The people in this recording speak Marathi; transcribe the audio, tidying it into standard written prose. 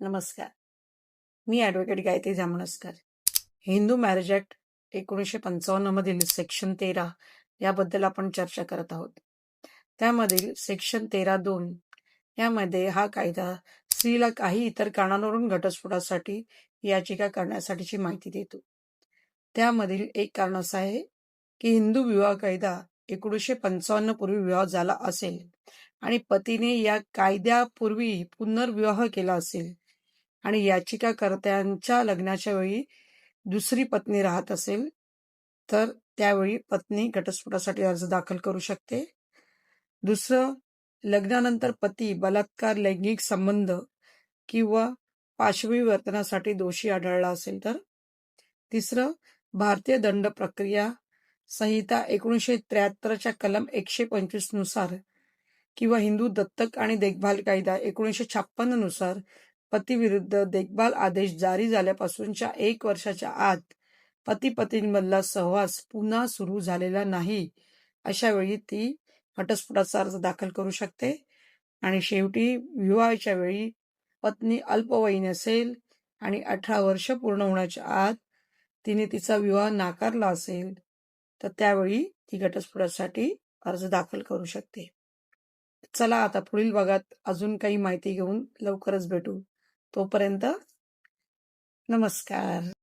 नमस्कार. मी advocate Gayatri Jamanaskar. Hindu marriage act 1955 मधील सेक्शन 13 याबद्दल आपण चर्चा करत आहोत. त्यामधील सेक्शन 13(2) यामध्ये हा कायदा स्त्रीला काही इतर कारणांवरून घटस्फोटासाठी याचिका करण्यासाठीची माहिती देतो. त्यामधील एक कारण असं आहे की हिंदू विवाह कायदा 1955 पूर्वी विवाह झाला असेल आणि पतीने या कायद्यापूर्वी पुनर्विवाह केला असेल आणि याचिकाकर्त्यांच्या लग्नाच्या वेळी दुसरी पत्नी राहत असेल तर त्यावेळी पत्नी घटस्फोटासाठी अर्ज दाखल करू शकते. दुसरं, लग्नानंतर पती बलात्कार, लैंगिक संबंध किंवा पाशवी वर्तनासाठी दोषी आढळला असेल तर. तिसरं, भारतीय दंड प्रक्रिया संहिता 1973च्या कलम 125 नुसार किंवा हिंदू दत्तक आणि देखभाल कायदा 1956 नुसार पतीविरुद्ध देखभाल आदेश जारी झाल्यापासूनच्या 1 वर्षाच्या आत पती-पत्नींमधला सहवास पुन्हा सुरू झालेला नाही अशा वेळी ती घटस्फोटाचा अर्ज दाखल करू शकते. आणि शेवटी, विवाहाच्या वेळी पत्नी अल्पवयीन असेल आणि 18 वर्ष पूर्ण होण्याच्या आत तिने तिचा विवाह नाकारला असेल तर त्यावेळी ती घटस्फोटासाठी अर्ज दाखल करू शकते. चला आता पुढील भागात अजून काही माहिती घेऊन लवकरच भेटू. तोपर्यंत नमस्कार.